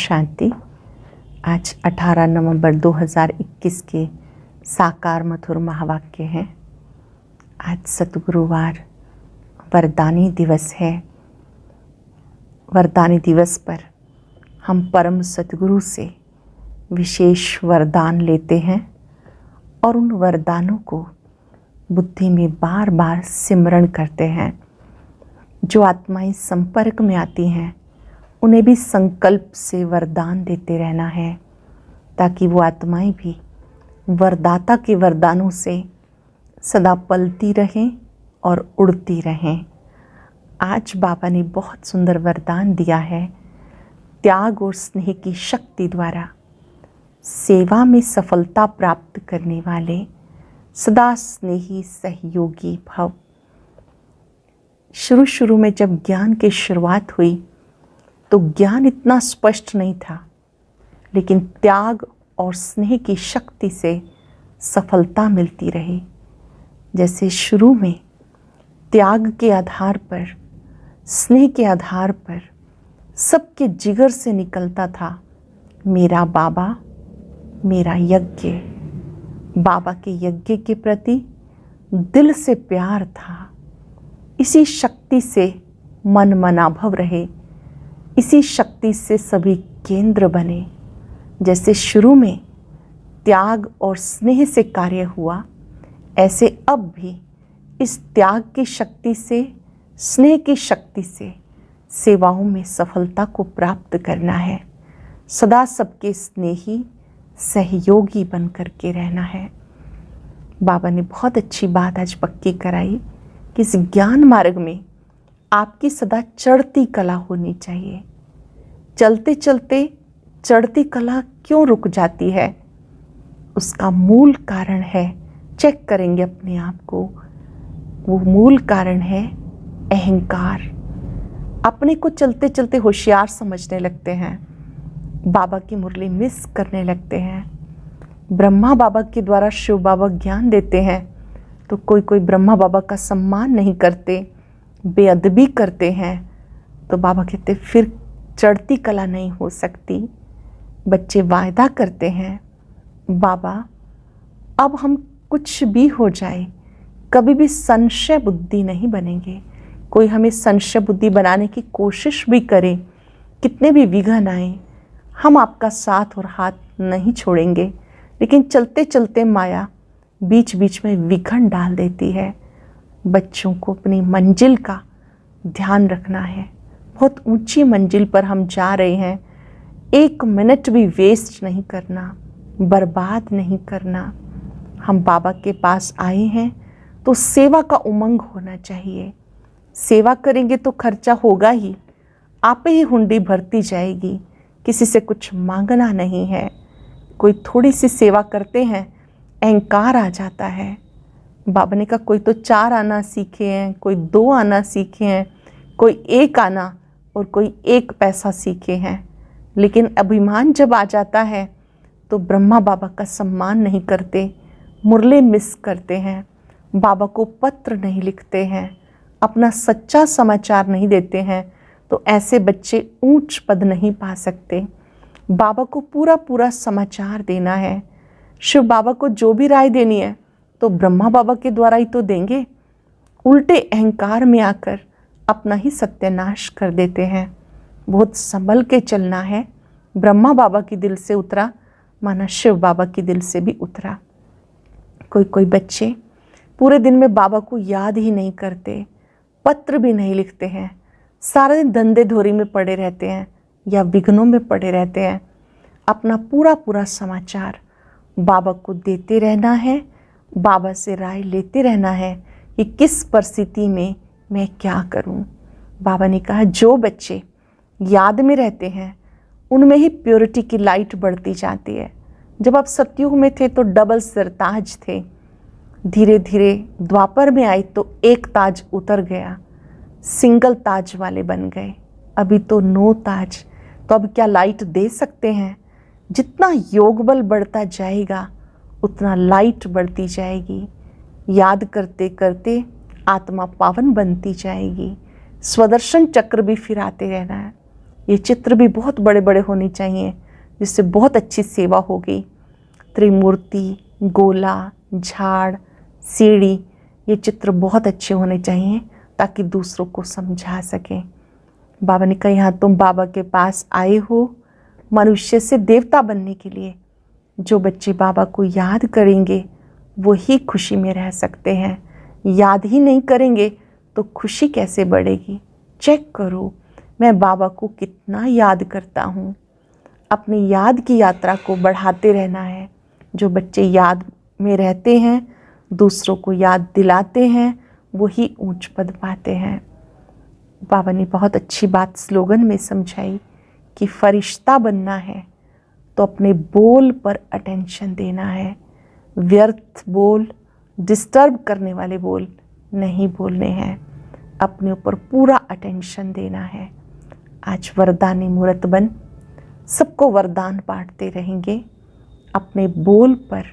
शांति। आज 18 नवंबर 2021 के साकार मधुर महावाक्य हैं। आज सतगुरुवार वरदानी दिवस है। वरदानी दिवस पर हम परम सतगुरु से विशेष वरदान लेते हैं और उन वरदानों को बुद्धि में बार बार सिमरण करते हैं। जो आत्माएं संपर्क में आती हैं उन्हें भी संकल्प से वरदान देते रहना है, ताकि वो आत्माएं भी वरदाता के वरदानों से सदा पलती रहें और उड़ती रहें। आज बाबा ने बहुत सुंदर वरदान दिया है। त्याग और स्नेह की शक्ति द्वारा सेवा में सफलता प्राप्त करने वाले सदा स्नेही सहयोगी भव। शुरू में जब ज्ञान की शुरुआत हुई तो ज्ञान इतना स्पष्ट नहीं था, लेकिन त्याग और स्नेह की शक्ति से सफलता मिलती रही। जैसे शुरू में त्याग के आधार पर, स्नेह के आधार पर सबके जिगर से निकलता था, मेरा बाबा मेरा यज्ञ। बाबा के यज्ञ के प्रति दिल से प्यार था। इसी शक्ति से मन मनाभव रहे, इसी शक्ति से सभी केंद्र बने। जैसे शुरू में त्याग और स्नेह से कार्य हुआ, ऐसे अब भी इस त्याग की शक्ति से, स्नेह की शक्ति से सेवाओं में सफलता को प्राप्त करना है। सदा सबके स्नेही सहयोगी बन कर के रहना है। बाबा ने बहुत अच्छी बात आज पक्की कराई कि इस ज्ञान मार्ग में आपकी सदा चढ़ती कला होनी चाहिए। चलते चलते चढ़ती कला क्यों रुक जाती है? उसका मूल कारण है, चेक करेंगे अपने आप को, वो मूल कारण है अहंकार। अपने को चलते चलते होशियार समझने लगते हैं, बाबा की मुरली मिस करने लगते हैं। ब्रह्मा बाबा के द्वारा शिव बाबा ज्ञान देते हैं तो कोई ब्रह्मा बाबा का सम्मान नहीं करते, बेअदबी करते हैं। तो बाबा कहते फिर चढ़ती कला नहीं हो सकती। बच्चे वायदा करते हैं, बाबा अब हम कुछ भी हो जाए कभी भी संशय बुद्धि नहीं बनेंगे। कोई हमें संशय बुद्धि बनाने की कोशिश भी करे, कितने भी विघ्न आए, हम आपका साथ और हाथ नहीं छोड़ेंगे। लेकिन चलते चलते माया बीच बीच में विघ्न डाल देती है। बच्चों को अपनी मंजिल का ध्यान रखना है। बहुत ऊंची मंजिल पर हम जा रहे हैं, एक मिनट भी वेस्ट नहीं करना, बर्बाद नहीं करना। हम बाबा के पास आए हैं तो सेवा का उमंग होना चाहिए। सेवा करेंगे तो खर्चा होगा ही, आप ही हुंडी भरती जाएगी। किसी से कुछ मांगना नहीं है। कोई थोड़ी सी सेवा करते हैं, अहंकार आ जाता है। बाबा ने कहा कोई तो 4 आना सीखे हैं, कोई 2 आना सीखे हैं, कोई 1 आना और कोई 1 पैसा सीखे हैं। लेकिन अभिमान जब आ जाता है तो ब्रह्मा बाबा का सम्मान नहीं करते, मुरली मिस करते हैं, बाबा को पत्र नहीं लिखते हैं, अपना सच्चा समाचार नहीं देते हैं। तो ऐसे बच्चे ऊंच पद नहीं पा सकते। बाबा को पूरा समाचार देना है। शिव बाबा को जो भी राय देनी है तो ब्रह्मा बाबा के द्वारा ही तो देंगे। उल्टे अहंकार में आकर अपना ही सत्यानाश कर देते हैं। बहुत संभल के चलना है। ब्रह्मा बाबा की दिल से उतरा माना शिव बाबा की दिल से भी उतरा। कोई बच्चे पूरे दिन में बाबा को याद ही नहीं करते, पत्र भी नहीं लिखते हैं, सारे दिन धंधे धोरी में पड़े रहते हैं या विघ्नों में पड़े रहते हैं। अपना पूरा समाचार बाबा को देते रहना है, बाबा से राय लेते रहना है कि किस परिस्थिति में मैं क्या करूं। बाबा ने कहा जो बच्चे याद में रहते हैं उनमें ही प्योरिटी की लाइट बढ़ती जाती है। जब आप सतयुग में थे तो डबल सिरताज थे, धीरे धीरे द्वापर में आए तो 1 ताज उतर गया, सिंगल ताज वाले बन गए। अभी तो 9 ताज। तो अब क्या लाइट दे सकते हैं? जितना योग बल बढ़ता जाएगा उतना लाइट बढ़ती जाएगी। याद करते करते आत्मा पावन बनती जाएगी। स्वदर्शन चक्र भी फिराते रहना है। ये चित्र भी बहुत बड़े बड़े होने चाहिए, जिससे बहुत अच्छी सेवा होगी। त्रिमूर्ति, गोला, झाड़, सीढ़ी, ये चित्र बहुत अच्छे होने चाहिए ताकि दूसरों को समझा सकें। बाबा ने कहा, यहाँ तुम बाबा के पास आए हो मनुष्य से देवता बनने के लिए। जो बच्चे बाबा को याद करेंगे वो ही खुशी में रह सकते हैं। याद ही नहीं करेंगे तो खुशी कैसे बढ़ेगी। चेक करो मैं बाबा को कितना याद करता हूँ। अपनी याद की यात्रा को बढ़ाते रहना है। जो बच्चे याद में रहते हैं, दूसरों को याद दिलाते हैं, वही ऊंच पद पाते हैं। बाबा ने बहुत अच्छी बात स्लोगन में समझाई कि फरिश्ता बनना है तो अपने बोल पर अटेंशन देना है। व्यर्थ बोल, डिस्टर्ब करने वाले बोल नहीं बोलने हैं। अपने ऊपर पूरा अटेंशन देना है। आज वरदानी मूर्त बन सबको वरदान बांटते रहेंगे। अपने बोल पर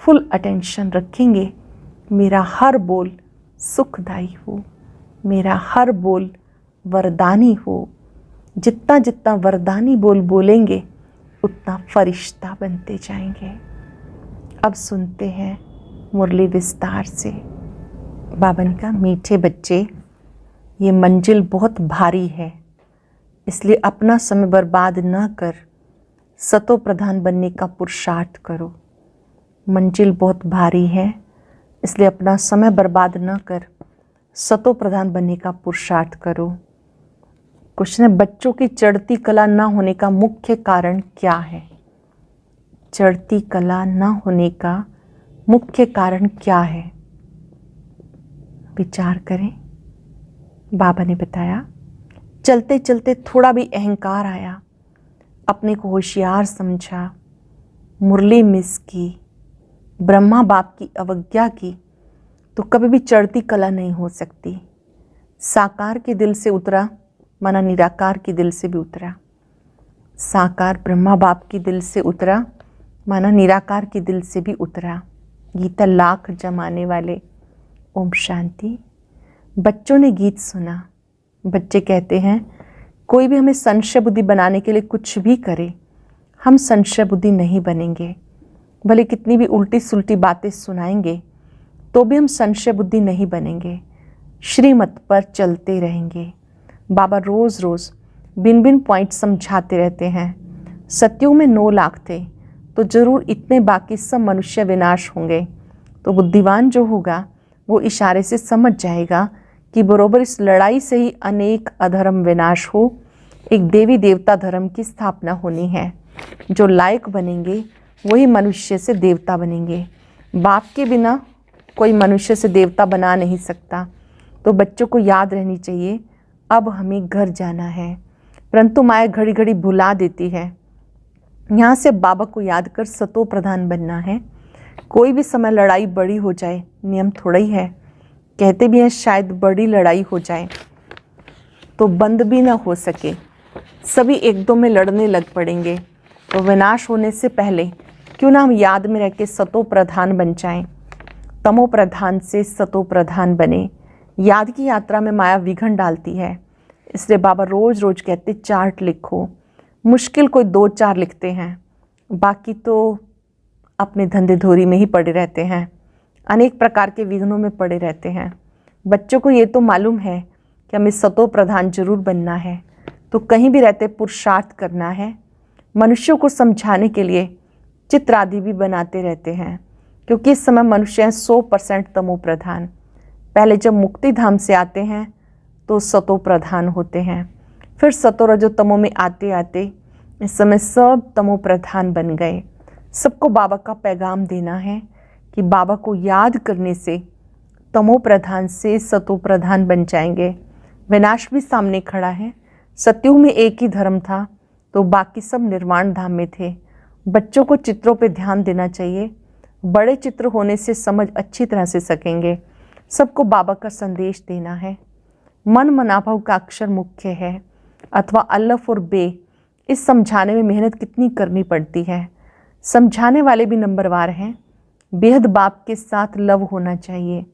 फुल अटेंशन रखेंगे। मेरा हर बोल सुखदायी हो, मेरा हर बोल वरदानी हो। जितना जितना वरदानी बोल बोलेंगे उतना फरिश्ता बनते जाएंगे। अब सुनते हैं मुरली विस्तार से। बाबा ने कहा, मीठे बच्चे, ये मंजिल बहुत भारी है, इसलिए अपना समय बर्बाद न कर सतो प्रधान बनने का पुरुषार्थ करो। मंजिल बहुत भारी है, इसलिए अपना समय बर्बाद न कर सतो प्रधान बनने का पुरुषार्थ करो। क्वेश्चन है, बच्चों की चढ़ती कला न होने का मुख्य कारण क्या है? चढ़ती कला न होने का मुख्य कारण क्या है? विचार करें। बाबा ने बताया, चलते चलते थोड़ा भी अहंकार आया, अपने को होशियार समझा, मुरली मिस की, ब्रह्मा बाप की अवज्ञा की, तो कभी भी चढ़ती कला नहीं हो सकती। साकार के दिल से उतरा माना निराकार के दिल से भी उतरा। साकार ब्रह्मा बाप की दिल से उतरा माना निराकार के दिल से भी उतरा। गीता लाख जमाने वाले। ओम शांति। बच्चों ने गीत सुना। बच्चे कहते हैं, कोई भी हमें संशय बुद्धि बनाने के लिए कुछ भी करे, हम संशय बुद्धि नहीं बनेंगे। भले कितनी भी उल्टी सुल्टी बातें सुनाएंगे तो भी हम संशय बुद्धि नहीं बनेंगे। श्रीमत पर चलते रहेंगे। बाबा रोज़ रोज़ बिन बिन पॉइंट समझाते रहते हैं। सत्युग में 9 लाख थे तो जरूर इतने बाकी सब मनुष्य विनाश होंगे। तो बुद्धिवान जो होगा वो इशारे से समझ जाएगा कि बरोबर इस लड़ाई से ही अनेक अधर्म विनाश हो, एक देवी देवता धर्म की स्थापना होनी है। जो लायक बनेंगे वही मनुष्य से देवता बनेंगे। बाप के बिना कोई मनुष्य से देवता बना नहीं सकता। तो बच्चों को याद रहनी चाहिए, अब हमें घर जाना है, परंतु माया घड़ी घड़ी भुला देती है। यहाँ से बाबा को याद कर सतो प्रधान बनना है। कोई भी समय लड़ाई बड़ी हो जाए, नियम थोड़ा ही है। कहते भी हैं शायद बड़ी लड़ाई हो जाए तो बंद भी ना हो सके, सभी एक दो में लड़ने लग पड़ेंगे। तो विनाश होने से पहले क्यों ना हम याद में रह के सतो प्रधान बन जाएं। तमो प्रधान से सतो प्रधान बने। याद की यात्रा में माया विघन डालती है, इसलिए बाबा रोज रोज कहते चार्ट लिखो। मुश्किल कोई 2-4 लिखते हैं, बाकी तो अपने धंधे धोरी में ही पड़े रहते हैं, अनेक प्रकार के विघ्नों में पड़े रहते हैं। बच्चों को ये तो मालूम है कि हमें सतो प्रधान जरूर बनना है, तो कहीं भी रहते पुरुषार्थ करना है। मनुष्यों को समझाने के लिए चित्र आदि भी बनाते रहते हैं, क्योंकि इस समय मनुष्य हैं 100% तमो प्रधान। पहले जब मुक्ति धाम से आते हैं तो सतो प्रधान होते हैं, फिर सतो रजो तमो में आते आते इस समय सब तमो प्रधान बन गए। सबको बाबा का पैगाम देना है कि बाबा को याद करने से तमो प्रधान से सतो प्रधान बन जाएंगे। विनाश भी सामने खड़ा है। सतयुग में एक ही धर्म था तो बाकी सब निर्वाण धाम में थे। बच्चों को चित्रों पे ध्यान देना चाहिए। बड़े चित्र होने से समझ अच्छी तरह से सकेंगे। सबको बाबा का संदेश देना है। मन मनाभव का अक्षर मुख्य है अथवा अल्लफ और बे, इस समझाने में मेहनत कितनी करनी पड़ती है। समझाने वाले भी नंबरवार हैं। बेहद बाप के साथ लव होना चाहिए।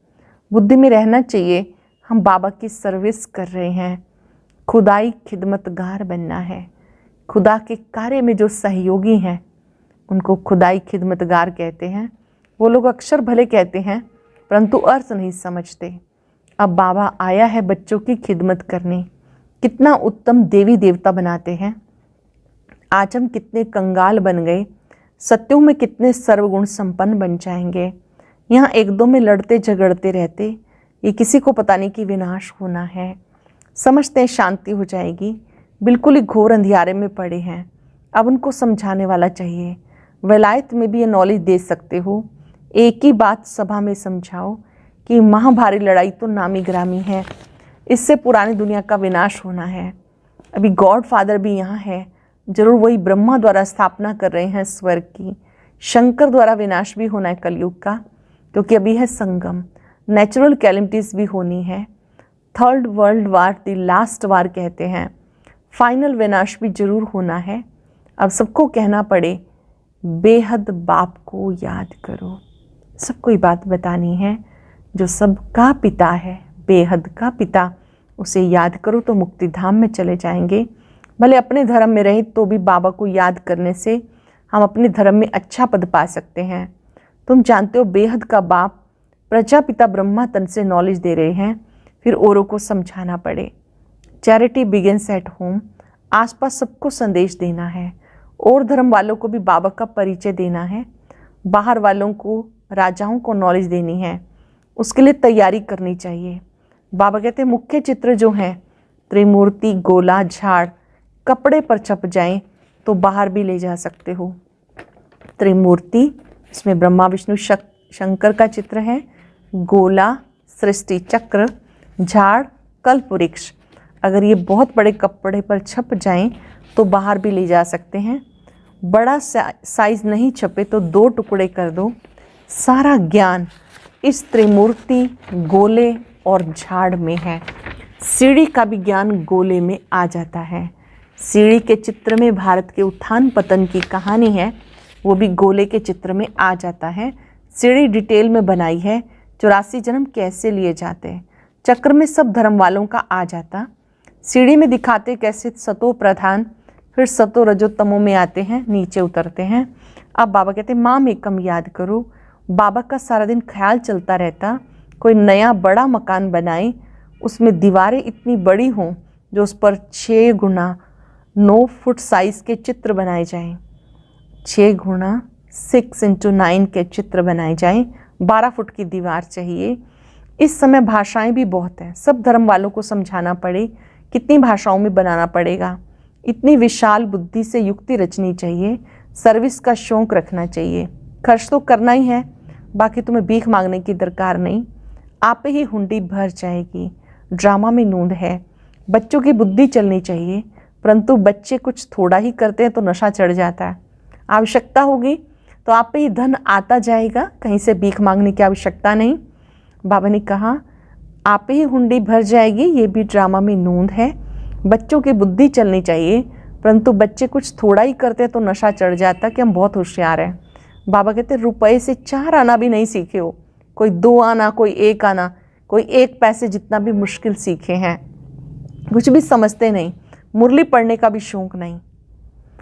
बुद्धि में रहना चाहिए हम बाबा की सर्विस कर रहे हैं। खुदाई खिदमतगार बनना है। खुदा के कार्य में जो सहयोगी हैं उनको खुदाई खिदमतगार कहते हैं। वो लोग अक्सर भले कहते हैं परंतु अर्थ नहीं समझते। अब बाबा आया है बच्चों की खिदमत करने। कितना उत्तम देवी देवता बनाते हैं। आज हम कितने कंगाल बन गए, सत्यों में कितने सर्वगुण संपन्न बन जाएंगे। यहाँ एक दो में लड़ते झगड़ते रहते, ये किसी को पता नहीं कि विनाश होना है। समझते हैं शांति हो जाएगी, बिल्कुल ही घोर अंधियारे में पड़े हैं। अब उनको समझाने वाला चाहिए। वलायत में भी ये नॉलेज दे सकते हो। एक ही बात सभा में समझाओ कि महाभारी लड़ाई तो नामी ग्रामी है, इससे पुरानी दुनिया का विनाश होना है। अभी गॉड फादर भी यहाँ है, जरूर वही ब्रह्मा द्वारा स्थापना कर रहे हैं स्वर्ग की। शंकर द्वारा विनाश भी होना है कलयुग का, क्योंकि अभी है संगम। नेचुरल कैलेमिटीज भी होनी है। Third world war the last war कहते हैं। फाइनल विनाश भी जरूर होना है। अब सबको कहना पड़े बेहद बाप को याद करो। सबको ये बात बतानी है, जो सबका पिता है, बेहद का पिता, उसे याद करो तो मुक्ति धाम में चले जाएंगे। भले अपने धर्म में रहे तो भी बाबा को याद करने से हम अपने धर्म में अच्छा पद पा सकते हैं। तुम जानते हो बेहद का बाप प्रजापिता ब्रह्मा तन से नॉलेज दे रहे हैं, फिर औरों को समझाना पड़े। Charity begins at home. आसपास सबको संदेश देना है और धर्म वालों को भी बाबा का परिचय देना है। बाहर वालों को, राजाओं को नॉलेज देनी है, उसके लिए तैयारी करनी चाहिए। बाबा कहते हैं मुख्य चित्र जो हैं त्रिमूर्ति, गोला, झाड़ कपड़े पर छप जाएं तो बाहर भी ले जा सकते हो। त्रिमूर्ति, इसमें ब्रह्मा विष्णु शंकर का चित्र है। गोला सृष्टि चक्र, झाड़ कल्प वृक्ष। अगर ये बहुत बड़े कपड़े पर छप जाएं तो बाहर भी ले जा सकते हैं। बड़ा साइज नहीं छपे तो 2 टुकड़े कर दो। सारा ज्ञान इस त्रिमूर्ति, गोले और झाड़ में है। सीढ़ी का भी ज्ञान गोले में आ जाता है। सीढ़ी के चित्र में भारत के उत्थान पतन की कहानी है, वो भी गोले के चित्र में आ जाता है। सीढ़ी डिटेल में बनाई है, 84 जन्म कैसे लिए जाते हैं। चक्र में सब धर्म वालों का आ जाता। सीढ़ी में दिखाते कैसे सतो प्रधान, फिर सतो रजोत्तमों में आते हैं, नीचे उतरते हैं। अब बाबा कहते हैं माम एकम याद करो। बाबा का सारा दिन ख्याल चलता रहता, कोई नया बड़ा मकान बनाए, उसमें दीवारें इतनी बड़ी हों जो उस पर 6 गुना 9 फुट साइज के चित्र बनाए जाएं। 6 गुना 6x9 के चित्र बनाए जाएं। 12 फुट की दीवार चाहिए। इस समय भाषाएं भी बहुत हैं, सब धर्म वालों को समझाना पड़े। कितनी भाषाओं में बनाना पड़ेगा। इतनी विशाल बुद्धि से युक्ति रचनी चाहिए। सर्विस का शौक रखना चाहिए। खर्च तो करना ही है, बाकी तुम्हें भीख मांगने की दरकार नहीं। आप ही हुंडी भर जाएगी। ड्रामा में नूंद है। बच्चों की बुद्धि चलनी चाहिए, परंतु बच्चे कुछ थोड़ा ही करते हैं तो नशा चढ़ जाता है। आवश्यकता होगी तो आप पे ही धन आता जाएगा, कहीं से भीख मांगने की आवश्यकता नहीं। बाबा ने कहा आप ही हुंडी भर जाएगी, ये भी ड्रामा में नूंद है। बच्चों की बुद्धि चलनी चाहिए, परंतु बच्चे कुछ थोड़ा ही करते हैं तो नशा चढ़ जाता कि हम बहुत होशियार हैं। बाबा कहते रुपए से 4 आना भी नहीं सीखे हो, कोई 2 आना, कोई 1 आना, कोई 1 पैसे जितना भी मुश्किल सीखे हैं। कुछ भी समझते नहीं, मुरली पढ़ने का भी शौक नहीं।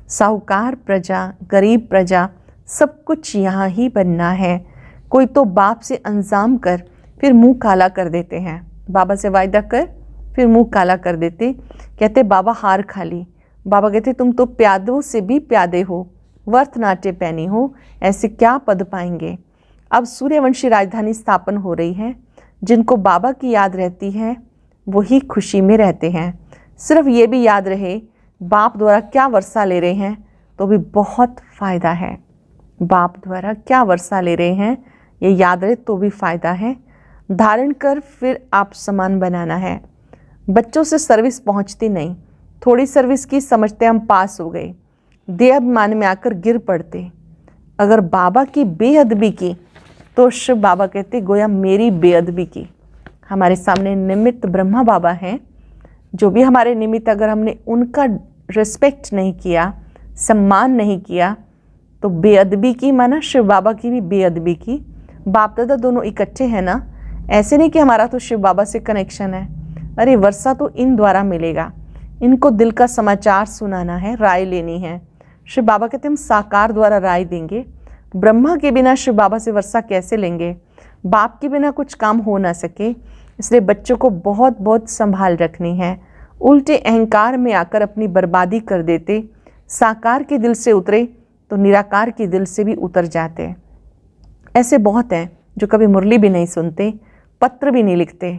साहूकार प्रजा, गरीब प्रजा, सब कुछ यहाँ ही बनना है। कोई तो बाप से अंजाम कर फिर मुंह काला कर देते हैं। बाबा से वायदा कर फिर मुंह काला कर देते। कहते बाबा हार खा ली। बाबा कहते तुम तो प्यादों से भी प्यादे हो, वर्थ नाट्य पैनी हो, ऐसे क्या पद पाएंगे। अब सूर्यवंशी राजधानी स्थापन हो रही है। जिनको बाबा की याद रहती है वही खुशी में रहते हैं। सिर्फ ये भी याद रहे बाप द्वारा क्या वर्षा ले रहे हैं तो भी बहुत फ़ायदा है। बाप द्वारा क्या वर्षा ले रहे हैं ये याद रहे तो भी फ़ायदा है। धारण कर फिर आप समान बनाना है। बच्चों से सर्विस पहुंचती नहीं। थोड़ी सर्विस की समझते हम पास हो गए, देहाभिमान में आकर गिर पड़ते। अगर बाबा की बेअदबी की तो शिव बाबा कहते गोया मेरी बेअदबी की। हमारे सामने निमित्त ब्रह्मा बाबा हैं, जो भी हमारे निमित्त अगर हमने उनका रिस्पेक्ट नहीं किया, सम्मान नहीं किया तो बेअदबी की, माना शिव बाबा की भी बेअदबी की। बाप दादा दोनों इकट्ठे हैं ना, ऐसे नहीं कि हमारा तो शिव बाबा से कनेक्शन है। अरे वर्षा तो इन द्वारा मिलेगा, इनको दिल का समाचार सुनाना है, राय लेनी है। शिव बाबा कहते हैं हम साकार द्वारा राय देंगे। ब्रह्मा के बिना शिव बाबा से वर्षा कैसे लेंगे? बाप के बिना कुछ काम हो ना सके। इसलिए बच्चों को बहुत बहुत संभाल रखनी है। उल्टे अहंकार में आकर अपनी बर्बादी कर देते। साकार के दिल से उतरे तो निराकार के दिल से भी उतर जाते। ऐसे बहुत हैं जो कभी मुरली भी नहीं सुनते, पत्र भी नहीं लिखते,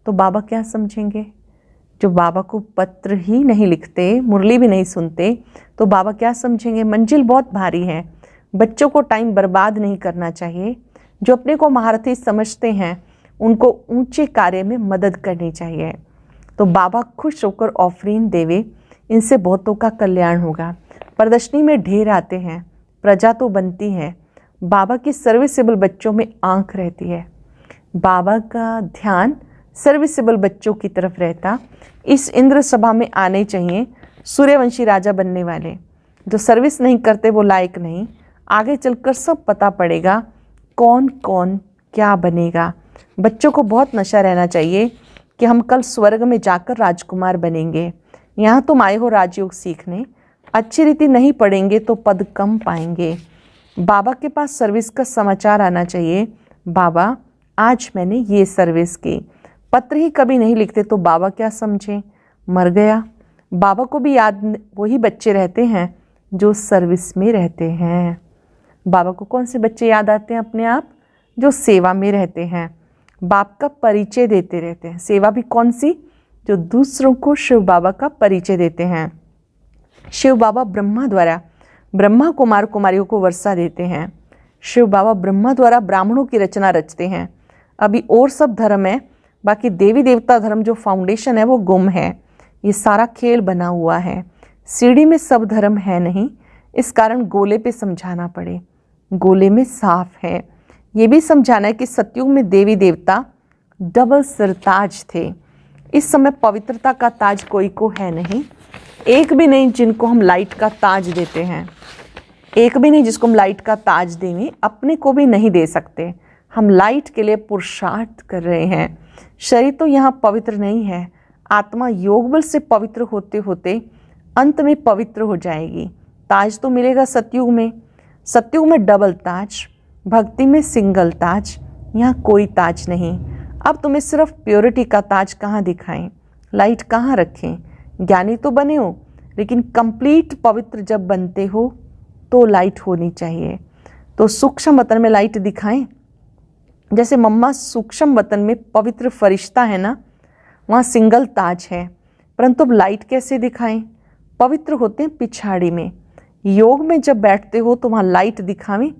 तो बाबा क्या समझेंगे? जो बाबा को पत्र ही नहीं लिखते, मुरली भी नहीं सुनते, तो बाबा क्या समझेंगे? मंजिल बहुत भारी है। बच्चों को टाइम बर्बाद नहीं करना चाहिए। जो अपने को महारथी समझते हैं उनको ऊंचे कार्य में मदद करनी चाहिए। तो बाबा खुश होकर ऑफरीन देवे, इनसे बहुतों का कल्याण होगा। प्रदर्शनी में ढेर आते हैं, प्रजा तो बनती है। बाबा की सर्विसेबल बच्चों में आंख रहती है। बाबा का ध्यान सर्विसेबल बच्चों की तरफ रहता। इस इंद्र सभा में आने चाहिए सूर्यवंशी राजा बनने वाले। जो सर्विस नहीं करते वो लायक नहीं। आगे चलकर सब पता पड़ेगा कौन कौन क्या बनेगा। बच्चों को बहुत नशा रहना चाहिए कि हम कल स्वर्ग में जाकर राजकुमार बनेंगे। यहाँ तुम आए हो राजयोग सीखने, अच्छी रीति नहीं पढ़ेंगे तो पद कम पाएंगे। बाबा के पास सर्विस का समाचार आना चाहिए। बाबा आज मैंने ये सर्विस की। पत्र ही कभी नहीं लिखते तो बाबा क्या समझे? मर गया। बाबा को भी याद वही बच्चे रहते हैं जो सर्विस में रहते हैं। बाबा को कौन से बच्चे याद आते हैं अपने आप? जो सेवा में रहते हैं, बाप का परिचय देते रहते हैं। सेवा भी कौन सी? जो दूसरों को शिव बाबा का परिचय देते हैं। शिव बाबा ब्रह्मा द्वारा ब्रह्मा कुमार कुमारियों को वर्षा देते हैं। शिव बाबा ब्रह्मा द्वारा ब्राह्मणों की रचना रचते हैं। अभी और सब धर्म है, बाकी देवी देवता धर्म जो फाउंडेशन है वो गुम है। ये सारा खेल बना हुआ है। सीढ़ी में सब धर्म है नहीं, इस कारण गोले पे समझाना पड़े। गोले में साफ है। ये भी समझाना है कि सतयुग में देवी देवता डबल सरताज थे। इस समय पवित्रता का ताज कोई को है नहीं, एक भी नहीं जिनको हम लाइट का ताज देते हैं। एक भी नहीं जिसको हम लाइट का ताज देंगे, अपने को भी नहीं दे सकते। हम लाइट के लिए पुरुषार्थ कर रहे हैं। शरीर तो यहाँ पवित्र नहीं है, आत्मा योग बल से पवित्र होते होते अंत में पवित्र हो जाएगी। ताज तो मिलेगा सतयुग में। सतयुग में डबल ताज, भक्ति में सिंगल ताज, यहाँ कोई ताज नहीं। अब तुम्हें सिर्फ प्योरिटी का ताज कहाँ दिखाएं, लाइट कहाँ रखें? ज्ञानी तो बने हो, लेकिन कंप्लीट पवित्र जब बनते हो तो लाइट होनी चाहिए। तो सूक्ष्म वतन में लाइट दिखाएं। जैसे मम्मा सूक्ष्म वतन में पवित्र फरिश्ता है ना, वहाँ सिंगल ताज है, परंतु अब लाइट कैसे दिखाएं? पवित्र होते हैं पिछाड़ी में। योग में जब बैठते हो तो वहाँ लाइट दिखावें।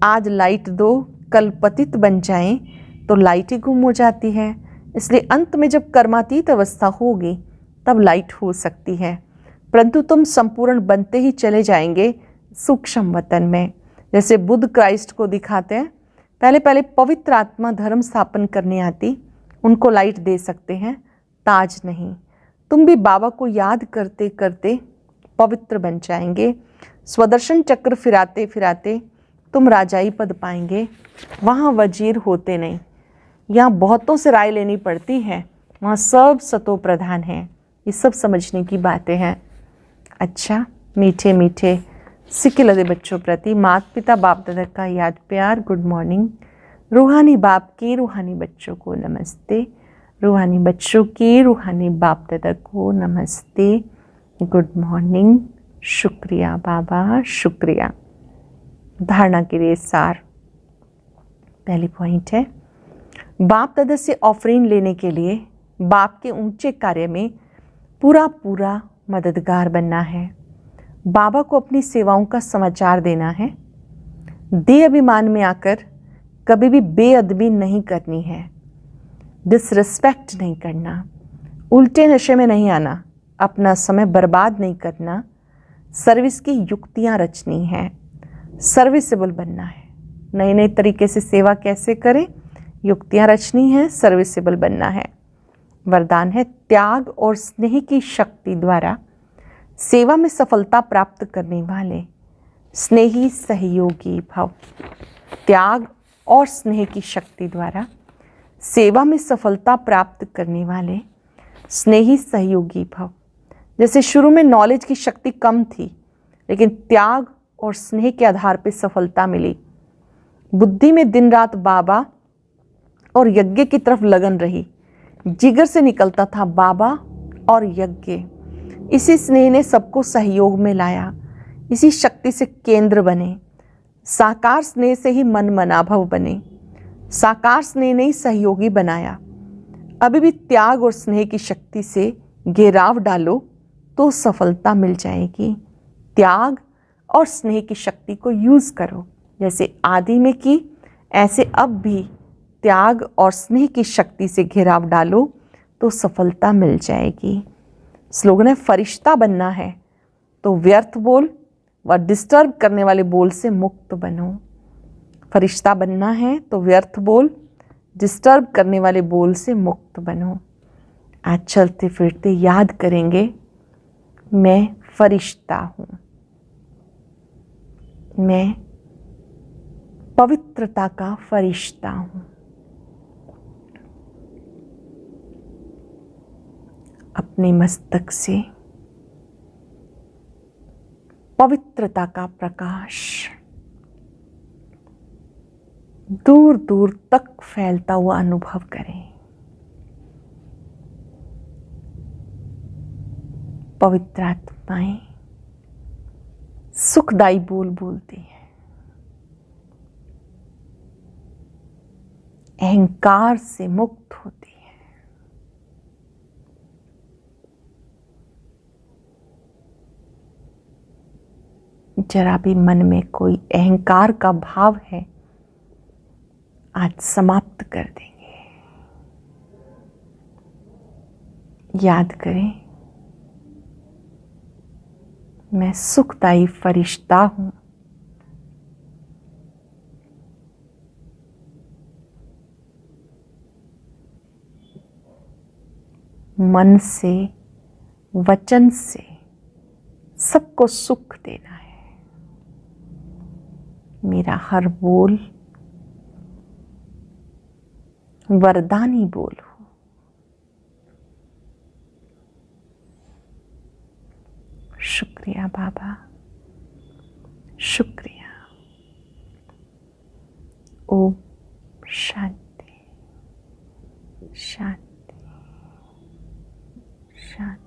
आज लाइट दो, कल पतित बन जाएं तो लाइट ही गुम हो जाती है। इसलिए अंत में जब कर्मातीत अवस्था होगी तब लाइट हो सकती है, परंतु तुम संपूर्ण बनते ही चले जाएंगे सूक्ष्म वतन में। जैसे बुद्ध क्राइस्ट को दिखाते हैं, पहले पहले पवित्र आत्मा धर्म स्थापन करने आती, उनको लाइट दे सकते हैं, ताज नहीं। तुम भी बाबा को याद करते करते पवित्र बन जाएंगे। स्वदर्शन चक्र फिराते फिराते तुम राजाई पद पाएंगे। वहाँ वजीर होते नहीं, यहाँ बहुतों से राय लेनी पड़ती है, वहाँ सब सतो प्रधान हैं। ये सब समझने की बातें हैं। अच्छा, मीठे मीठे सिक्के लदे बच्चों प्रति माता पिता बाप दादा का याद प्यार गुड मॉर्निंग। रूहानी बाप के रूहानी बच्चों को नमस्ते। रूहानी बच्चों के रूहानी बाप दादा को नमस्ते, गुड मॉर्निंग। शुक्रिया बाबा, शुक्रिया। धारणा के लिए सार। पहली पॉइंट है, बाप दादा से ऑफरिंग लेने के लिए बाप के ऊंचे कार्य में पूरा पूरा मददगार बनना है। बाबा को अपनी सेवाओं का समाचार देना है। दे अभिमान में आकर कभी भी बेअदबी नहीं करनी है, डिसरिस्पेक्ट नहीं करना, उल्टे नशे में नहीं आना, अपना समय बर्बाद नहीं करना, सर्विस की युक्तियां रचनी है, सर्विसेबल बनना है। नए नए तरीके से सेवा कैसे करें, युक्तियां रचनी है, सर्विसेबल बनना है। वरदान है, त्याग और स्नेह की शक्ति द्वारा सेवा में सफलता प्राप्त करने वाले स्नेही सहयोगी भव। त्याग और स्नेह की शक्ति द्वारा सेवा में सफलता प्राप्त करने वाले स्नेही सहयोगी भव। जैसे शुरू में नॉलेज की शक्ति कम थी, लेकिन त्याग और स्नेह के आधार पर सफलता मिली। बुद्धि में दिन रात बाबा और यज्ञ की तरफ लगन रही। जिगर से निकलता था बाबा और यज्ञ। इसी स्नेह ने सबको सहयोग में लाया। इसी शक्ति से केंद्र बने। साकार स्नेह से ही मन मनाभव बने। साकार स्नेह ने ही सहयोगी बनाया। अभी भी त्याग और स्नेह की शक्ति से घेराव डालो तो सफलता मिल जाएगी। त्याग और स्नेह की शक्ति को यूज़ करो। जैसे आदि में की, ऐसे अब भी त्याग और स्नेह की शक्ति से घेराव डालो तो सफलता मिल जाएगी। स्लोगन है, फरिश्ता बनना है तो व्यर्थ बोल व डिस्टर्ब करने वाले बोल से मुक्त बनो। फरिश्ता बनना है तो व्यर्थ बोल, डिस्टर्ब करने वाले बोल से मुक्त बनो। आज चलते फिरते याद करेंगे, मैं फरिश्ता हूँ, मैं पवित्रता का फरिश्ता हूँ। अपने मस्तक से पवित्रता का प्रकाश दूर दूर तक फैलता हुआ अनुभव करें। पवित्र आत्माएं सुखदायी बोल बोलती हैं। अहंकार से मुक्त होती है। जरा भी मन में कोई अहंकार का भाव है, आज समाप्त कर देंगे। याद करें, मैं सुखदायी फरिश्ता हूँ। मन से, वचन से सबको सुख देना है। मेरा हर बोल वरदानी बोल हो। शुक्रिया बाबा, शुक्रिया। ओम शांति शांति शांति।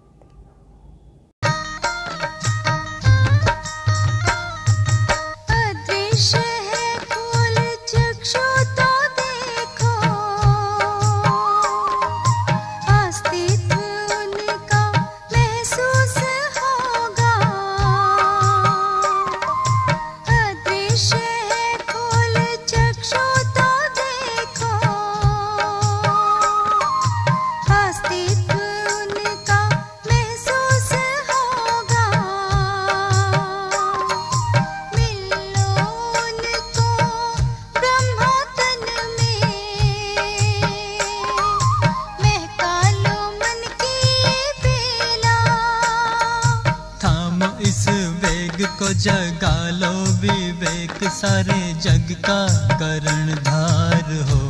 को जगा लो विवेक, सारे जग का करणधार हो।